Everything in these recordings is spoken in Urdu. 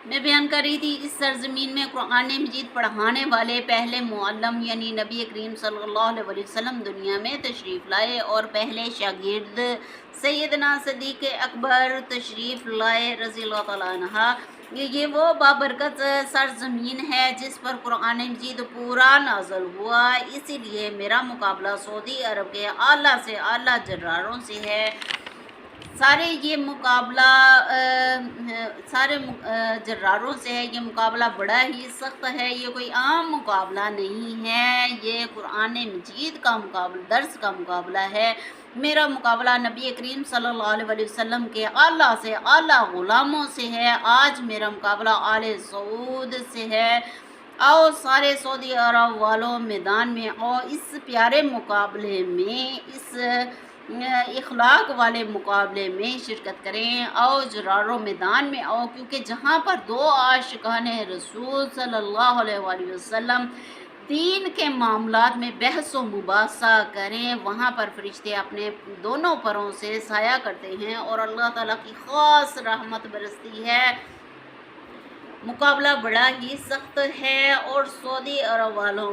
میں بیان کر رہی تھی، اس سرزمین میں قرآن مجید پڑھانے والے پہلے معلم یعنی نبی کریم صلی اللہ علیہ وسلم دنیا میں تشریف لائے، اور پہلے شاگرد سیدنا صدیق اکبر تشریف لائے رضی اللہ تعالیٰ عنہ۔ یہ وہ بابرکت سرزمین ہے جس پر قرآن مجید پورا نازل ہوا، اسی لیے میرا مقابلہ سعودی عرب کے اعلیٰ سے اعلیٰ جراروں سے ہے۔ سارے یہ مقابلہ جراروں سے ہے، یہ مقابلہ بڑا ہی سخت ہے، یہ کوئی عام مقابلہ نہیں ہے، یہ قرآن مجید کا مقابلہ، درس کا مقابلہ ہے۔ میرا مقابلہ نبی کریم صلی اللہ علیہ وسلم کے اعلیٰ سے اعلیٰ غلاموں سے ہے۔ آج میرا مقابلہ آل سعود سے ہے۔ آؤ سارے سعودی عرب والوں میدان میں آؤ، اس پیارے مقابلے میں، اس اخلاق والے مقابلے میں شرکت کریں۔ آؤ جراروں میدان میں آؤ، کیونکہ جہاں پر دو عاشقان رسول صلی اللہ علیہ وآلہ وسلم دین کے معاملات میں بحث و مباحثہ کریں، وہاں پر فرشتے اپنے دونوں پروں سے سایہ کرتے ہیں اور اللہ تعالیٰ کی خاص رحمت برستی ہے۔ مقابلہ بڑا ہی سخت ہے، اور سعودی عرب والوں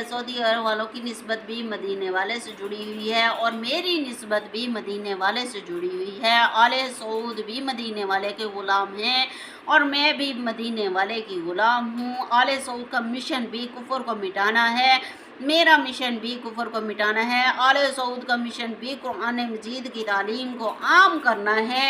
سعودی عرب والوں کی نسبت بھی مدینے والے سے جڑی ہوئی ہے، اور میری نسبت بھی مدینے والے سے جڑی ہوئی ہے۔ آل سعود بھی مدینے والے کے غلام ہیں، اور میں بھی مدینے والے کی غلام ہوں۔ آل سعود کا مشن بھی کفر کو مٹانا ہے، میرا مشن بھی کفر کو مٹانا ہے۔ آل سعود کا مشن بھی قرآن مجید کی تعلیم کو عام کرنا ہے،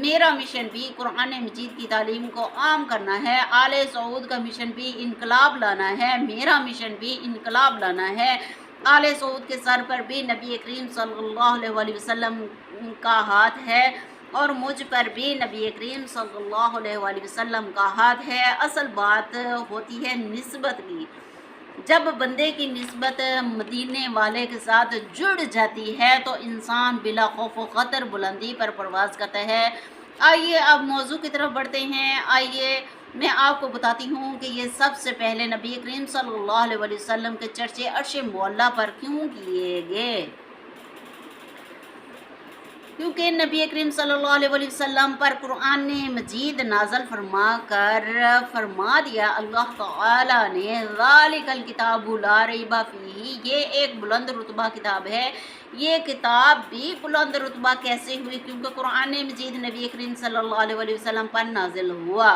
میرا مشن بھی قرآن مجید کی تعلیم کو عام کرنا ہے۔ آل سعود کا مشن بھی انقلاب لانا ہے، میرا مشن بھی انقلاب لانا ہے۔ آل سعود کے سر پر بھی نبی کریم صلی اللہ علیہ وسلم کا ہاتھ ہے، اور مجھ پر بھی نبی کریم صلی اللہ علیہ وسلم کا ہاتھ ہے۔ اصل بات ہوتی ہے نسبت کی۔ جب بندے کی نسبت مدینے والے کے ساتھ جڑ جاتی ہے تو انسان بلا خوف و خطر بلندی پر پرواز کرتا ہے۔ آئیے اب موضوع کی طرف بڑھتے ہیں۔ آئیے میں آپ کو بتاتی ہوں کہ یہ سب سے پہلے نبی کریم صلی اللہ علیہ وسلم کے چرچے عرش معلیٰ پر کیوں کیے گئے؟ کیونکہ نبی کریم صلی اللہ علیہ وسلم پر قرآن مجید نازل فرما دیا اللہ تعالیٰ نے، ذالک الکتاب لا ریب فیہ، یہ ایک بلند رتبہ کتاب ہے۔ یہ کتاب بھی بلند رتبہ کیسے ہوئی؟ کیونکہ قرآن مجید نبی کریم صلی اللہ علیہ وسلم پر نازل ہوا۔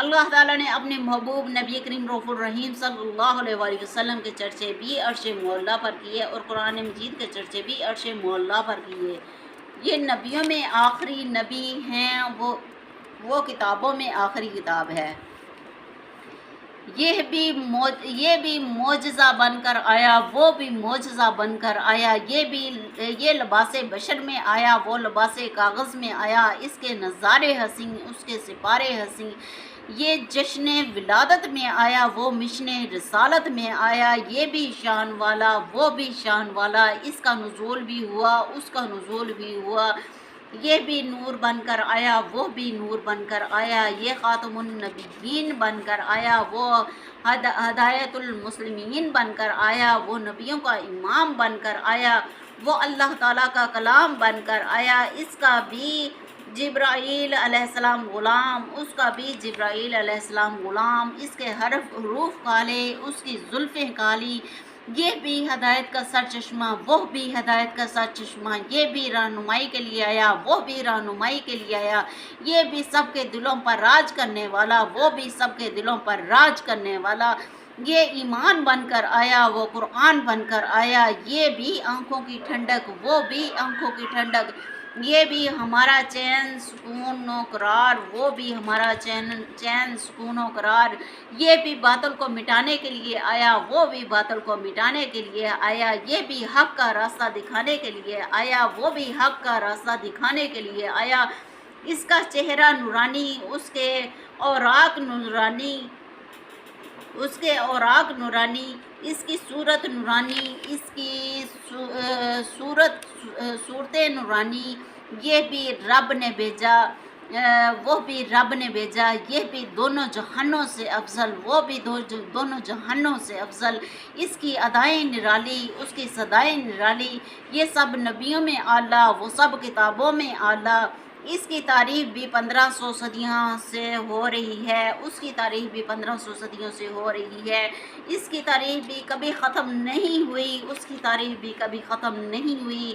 اللہ تعالیٰ نے اپنے محبوب نبی کریم رؤوف الرحیم صلی اللہ علیہ وسلم کے چرچے بھی عرش معلیٰ پر کیے، اور قرآن مجید کے چرچے بھی عرش معلیٰ پر کیے۔ یہ نبیوں میں آخری نبی ہیں، وہ کتابوں میں آخری کتاب ہے۔ یہ بھی معجزہ بن کر آیا، وہ بھی معجزہ بن کر آیا، یہ لباس بشر میں آیا، وہ لباس کاغذ میں آیا، اس کے نظارے حسین، اس کے سپارے حسین، یہ جشن ولادت میں آیا، وہ مشن رسالت میں آیا، یہ بھی شان والا، وہ بھی شان والا، اس کا نزول بھی ہوا، اس کا نزول بھی ہوا، یہ بھی نور بن کر آیا، وہ بھی نور بن کر آیا، یہ خاتم النبیین بن کر آیا، وہ ہدایت المسلمین بن کر آیا، وہ نبیوں کا امام بن کر آیا، وہ اللہ تعالیٰ کا کلام بن کر آیا، اس کا بھی جبرائیل علیہ السلام غلام، اس کا بھی جبرائیل علیہ السلام غلام، اس کے حروف کالے، اس کی زلفیں کالی، یہ بھی ہدایت کا سر چشمہ، وہ بھی ہدایت کا سر چشمہ، یہ بھی رہنمائی کے لیے آیا، وہ بھی رہنمائی کے لیے آیا، یہ بھی سب کے دلوں پر راج کرنے والا، وہ بھی سب کے دلوں پر راج کرنے والا، یہ ایمان بن کر آیا، وہ قرآن بن کر آیا، یہ بھی آنکھوں کی ٹھنڈک، وہ بھی آنکھوں کی ٹھنڈک، یہ بھی ہمارا چین سکون و قرار، وہ بھی ہمارا چین سکون و قرار، یہ بھی باطل کو مٹانے کے لیے آیا، وہ بھی باطل کو مٹانے کے لیے آیا، یہ بھی حق کا راستہ دکھانے کے لیے آیا، وہ بھی حق کا راستہ دکھانے کے لیے آیا۔ اس کا چہرہ نورانی، اس کے اوراق نورانی، اس کی صورت نورانی، اس کی صورتیں نورانی، یہ بھی رب نے بھیجا، وہ بھی رب نے بھیجا، یہ بھی دونوں جہانوں سے افضل، وہ بھی دونوں جہانوں سے افضل، اس کی ادائیں نرالی، اس کی صدائیں نرالی، یہ سب نبیوں میں اعلیٰ، وہ سب کتابوں میں اعلیٰ، اس کی تعریف بھی 1500 صدیوں سے ہو رہی ہے، اس کی تعریف بھی 1500 صدیوں سے ہو رہی ہے، اس کی تعریف بھی کبھی ختم نہیں ہوئی، اس کی تعریف بھی کبھی ختم نہیں ہوئی۔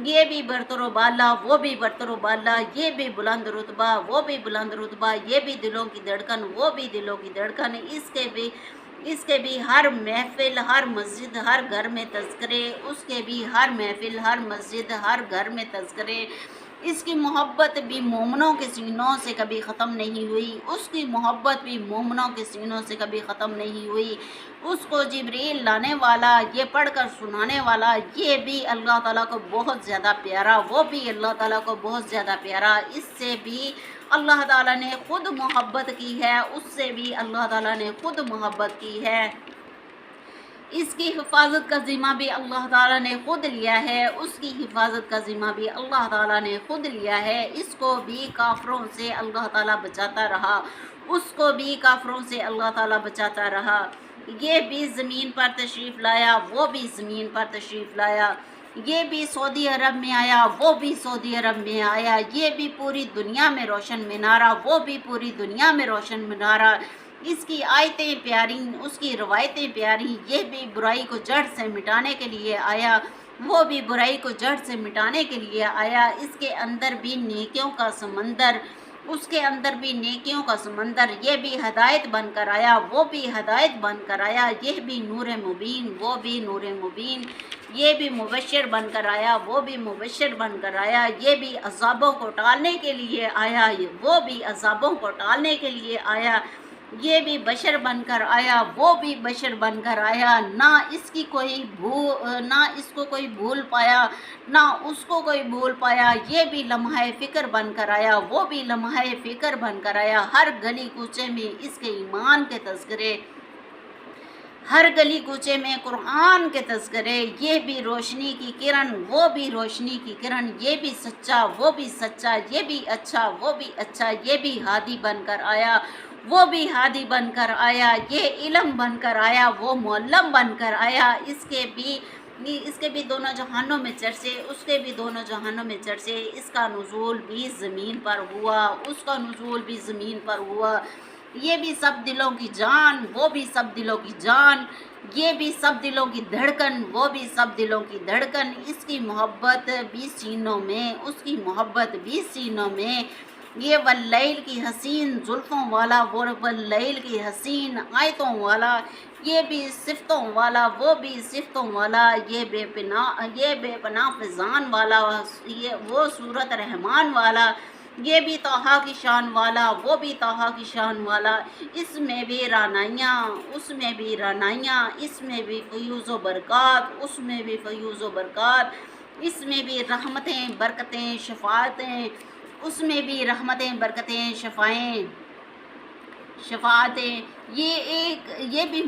یہ بھی برتر و بالا، وہ بھی برتر و بالا، یہ بھی بلند رتبہ، وہ بھی بلند رتبہ، یہ بھی دلوں کی دھڑکن، وہ بھی دلوں کی دھڑکن، اس کے بھی ہر محفل، ہر مسجد، ہر گھر میں تذکرے، اس کے بھی ہر محفل، ہر مسجد، ہر گھر میں تذکرے۔ اس کی محبت بھی مومنوں کے سینوں سے کبھی ختم نہیں ہوئی، اس کی محبت بھی مومنوں کے سینوں سے کبھی ختم نہیں ہوئی۔ اس کو جبریل لانے والا، یہ پڑھ کر سنانے والا، یہ بھی اللہ تعالیٰ کو بہت زیادہ پیارا، وہ بھی اللہ تعالیٰ کو بہت زیادہ پیارا۔ اس سے بھی اللہ تعالیٰ نے خود محبت کی ہے، اس سے بھی اللہ تعالیٰ نے خود محبت کی ہے۔ اس کی حفاظت کا ذمہ بھی اللہ تعالیٰ نے خود لیا ہے، اس کی حفاظت کا ذمہ بھی اللہ تعالیٰ نے خود لیا ہے۔ اس کو بھی کافروں سے اللہ تعالیٰ بچاتا رہا، اس کو بھی کافروں سے اللہ تعالیٰ بچاتا رہا۔ یہ بھی زمین پر تشریف لایا، وہ بھی زمین پر تشریف لایا، یہ بھی سعودی عرب میں آیا، وہ بھی سعودی عرب میں آیا، یہ بھی پوری دنیا میں روشن منارہ، وہ بھی پوری دنیا میں روشن منارہ۔ اس کی آیتیں پیاری، اس کی روایتیں پیاری، یہ بھی برائی کو جڑ سے مٹانے کے لیے آیا، وہ بھی برائی کو جڑ سے مٹانے کے لیے آیا۔ اس کے اندر بھی نیکیوں کا سمندر، اس کے اندر بھی نیکیوں کا سمندر، یہ بھی ہدایت بن کر آیا، وہ بھی ہدایت بن کر آیا، یہ بھی نور مبین، وہ بھی نور مبین، یہ بھی مبشر بن کر آیا، وہ بھی مبشر بن کر آیا، یہ بھی عذابوں کو ٹالنے کے لیے آیا، وہ بھی عذابوں کو ٹالنے کے لیے آیا، یہ بھی بشر بن کر آیا، وہ بھی بشر بن کر آیا۔ نہ اس کو کوئی بھول پایا، نہ اس کو کوئی بھول پایا، یہ بھی لمحہ فکر بن کر آیا، وہ بھی لمحہ فکر بن کر آیا۔ ہر گلی کوچے میں اس کے ایمان کے تذکرے، ہر گلی کوچے میں قرآن کے تذکرے، یہ بھی روشنی کی کرن، وہ بھی روشنی کی کرن، یہ بھی سچا، وہ بھی سچا، یہ بھی اچھا، وہ بھی اچھا، یہ بھی ہادی بن کر آیا، وہ بھی ہادی بن کر آیا، یہ علم بن کر آیا، وہ معلم بن کر آیا۔ اس کے بھی دونوں جہانوں میں چرچے، اس کے بھی دونوں جہانوں میں چرچے۔ اس کا نزول بھی زمین پر ہوا، اس کا نزول بھی زمین پر ہوا، یہ بھی سب دلوں کی جان، وہ بھی سب دلوں کی جان، یہ بھی سب دلوں کی دھڑکن، وہ بھی سب دلوں کی دھڑکن۔ اس کی محبت بھی سینوں میں، اس کی محبت بھی سینوں میں، یہ واللیل کی حسین زلفوں والا، وہ واللیل کی حسین آیتوں والا، یہ بھی صفتوں والا، وہ بھی صفتوں والا، یہ بے پناہ فضان والا، وہ صورت رحمان والا، یہ بھی طٰہٰ کی شان والا، وہ بھی طٰہٰ کی شان والا۔ اس میں بھی رانائیاں، اس میں بھی رانائیاں، اس میں بھی فیوز و برکات، اس میں بھی فیوز و برکات، اس میں بھی رحمتیں، برکتیں، شفاعتیں، اس میں بھی رحمتیں، برکتیں، شفاعتیں، یہ بھی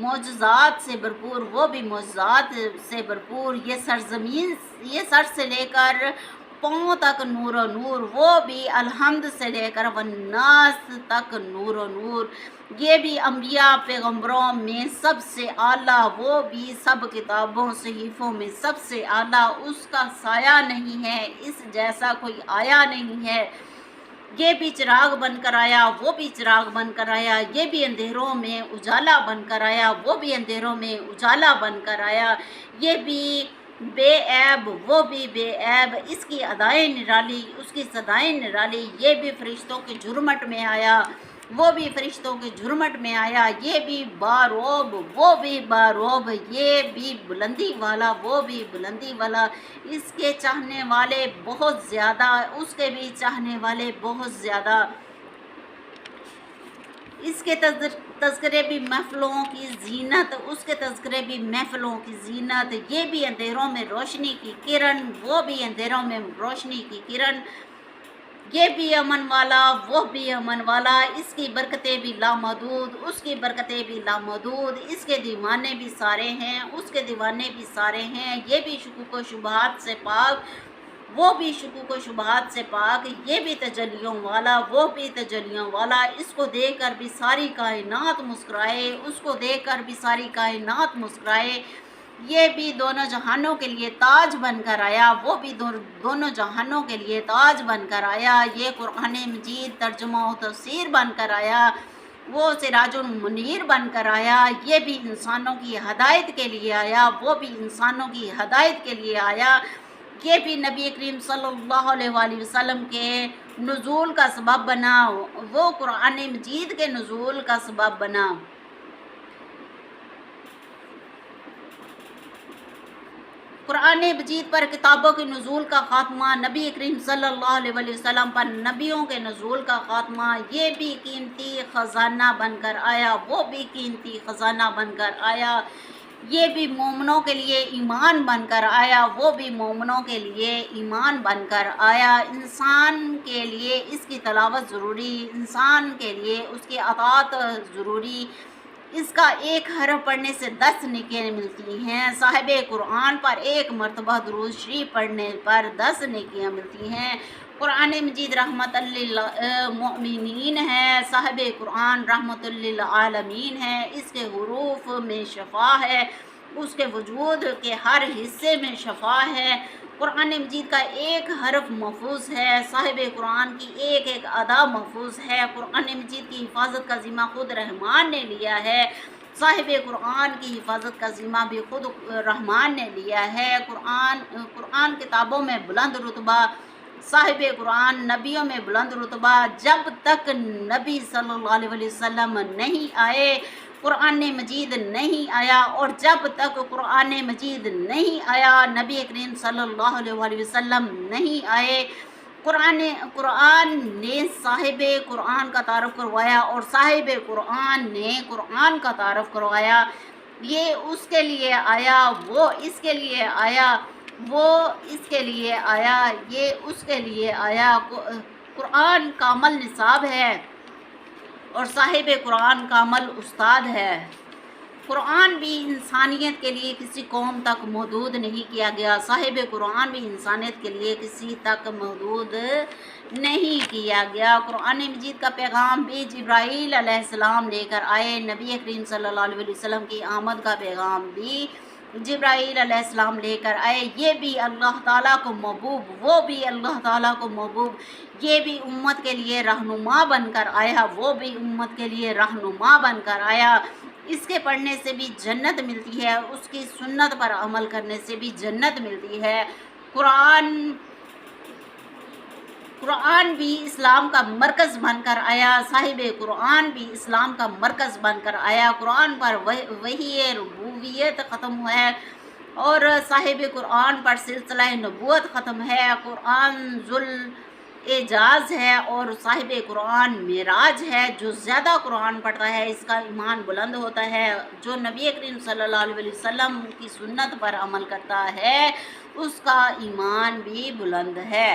معجزات سے بھرپور، وہ بھی معجزات سے بھرپور، یہ سر سے لے کر پاؤں تک نور و نور، وہ بھی الحمد سے لے کر والناس تک نور و نور، یہ بھی انبیاء پیغمبروں میں سب سے اعلیٰ، وہ بھی سب کتابوں صحیفوں میں سب سے اعلیٰ، اس کا سایہ نہیں ہے، اس جیسا کوئی آیا نہیں ہے۔ یہ بھی چراغ بن کر آیا، وہ بھی چراغ بن کر آیا، یہ بھی اندھیروں میں اجالا بن کر آیا، وہ بھی اندھیروں میں اجالا بن کر آیا، یہ بھی بے عیب، وہ بھی بے عیب، اس کی ادائیں نرالی، اس کی صدائیں نرالی، یہ بھی فرشتوں کے جھرمٹ میں آیا، وہ بھی فرشتوں کے جھرمٹ میں آیا، یہ بھی باروب، وہ بھی باروب، یہ بھی بلندی والا، وہ بھی بلندی والا، اس کے چاہنے والے بہت زیادہ، اس کے بھی چاہنے والے بہت زیادہ، اس کے تذکرے بھی محفلوں کی زینت، اس کے تذکرے بھی محفلوں کی زینت، یہ بھی اندھیروں میں روشنی کی کرن، وہ بھی اندھیروں میں روشنی کی کرن، یہ بھی امن والا، وہ بھی امن والا، اس کی برکتیں بھی لامحدود، اس کی برکتیں بھی لامحدود، اس کے دیوانے بھی سارے ہیں، اس کے دیوانے بھی سارے ہیں، یہ بھی شکوک و شبہات سے پاک، وہ بھی شکوک و شبہات سے پاک، یہ بھی تجلیوں والا، وہ بھی تجلیوں والا، اس کو دیکھ کر بھی ساری کائنات مسکرائے، اس کو دیکھ کر بھی ساری کائنات مسکرائے، یہ بھی دونوں جہانوں کے لیے تاج بن کر آیا، وہ بھی دونوں جہانوں کے لیے تاج بن کر آیا۔ یہ قرآن مجید ترجمہ و تفسیر بن کر آیا، وہ سراج المنیر بن کر آیا۔ یہ بھی انسانوں کی ہدایت کے لیے آیا، وہ بھی انسانوں کی ہدایت کے لیے آیا۔ یہ بھی نبی کریم صلی اللہ علیہ وآلہ وسلم کے نزول کا سبب بنا، وہ قرآن مجید کے نزول کا سبب بنا۔ قرآن مجید پر کتابوں کے نزول کا خاتمہ، نبی کریم صلی اللہ علیہ وآلہ وسلم پر نبیوں کے نزول کا خاتمہ، یہ بھی قیمتی خزانہ بن کر آیا، وہ بھی قیمتی خزانہ بن کر آیا۔ یہ بھی مومنوں کے لیے ایمان بن کر آیا، وہ بھی مومنوں کے لیے ایمان بن کر آیا۔ انسان کے لیے اس کی تلاوت ضروری، انسان کے لیے اس کی اطاعت ضروری۔ اس کا ایک حرف پڑھنے سے 10 نیکیاں ملتی ہیں۔ صاحب قرآن پر ایک مرتبہ درود شریف پڑھنے پر 10 نیکیاں ملتی ہیں۔ قرآن مجید رحمت للمؤمنین ہے، صاحب قرآن رحمت للعالمین ہے۔ اس کے حروف میں شفا ہے، اس کے وجود کے ہر حصے میں شفا ہے۔ قرآن مجید کا ایک حرف محفوظ ہے، صاحب قرآن کی ایک ایک ادا محفوظ ہے۔ قرآن مجید کی حفاظت کا ذمہ خود رحمان نے لیا ہے، صاحب قرآن کی حفاظت کا ذمہ بھی خود رحمان نے لیا ہے۔ قرآن کتابوں میں بلند رتبہ، صاحب قرآن نبیوں میں بلند رتبہ۔ جب تک نبی صلی اللہ علیہ وسلم نہیں آئے قرآن مجید نہیں آیا، اور جب تک قرآن مجید نہیں آیا نبی کریم صلی اللہ علیہ وسلم نہیں آئے۔ قرآن نے صاحب قرآن کا تعارف کروایا، اور صاحب قرآن نے قرآن کا تعارف کروایا۔ یہ اس کے لیے آیا، وہ اس کے لیے آیا، وہ اس کے لیے آیا، یہ اس کے لیے آیا۔ قرآن کامل نصاب ہے اور صاحب قرآن کامل استاد ہے۔ قرآن بھی انسانیت کے لیے کسی قوم تک محدود نہیں کیا گیا، صاحب قرآن بھی انسانیت کے لیے کسی تک محدود نہیں کیا گیا۔ قرآن مجید کا پیغام بھی جبرائیل علیہ السلام لے کر آئے، نبی کریم صلی اللہ علیہ وسلم کی آمد کا پیغام بھی جبرائیل علیہ السلام لے کر آئے۔ یہ بھی اللہ تعالیٰ کو محبوب، وہ بھی اللہ تعالیٰ کو محبوب، یہ بھی امت کے لیے رہنما بن کر آیا، وہ بھی امت کے لیے رہنما بن کر آیا۔ اس کے پڑھنے سے بھی جنت ملتی ہے، اس کی سنت پر عمل کرنے سے بھی جنت ملتی ہے۔ قرآن بھی اسلام کا مرکز بن کر آیا، صاحب قرآن بھی اسلام کا مرکز بن کر آیا۔ قرآن پر وحی ربوبیت ختم ہے، اور صاحب قرآن پر سلسلہ نبوت ختم ہے۔ قرآن اعجاز ہے اور صاحب قرآن معراج ہے۔ جو زیادہ قرآن پڑھتا ہے اس کا ایمان بلند ہوتا ہے، جو نبی کریم صلی اللہ علیہ وسلم کی سنت پر عمل کرتا ہے اس کا ایمان بھی بلند ہے۔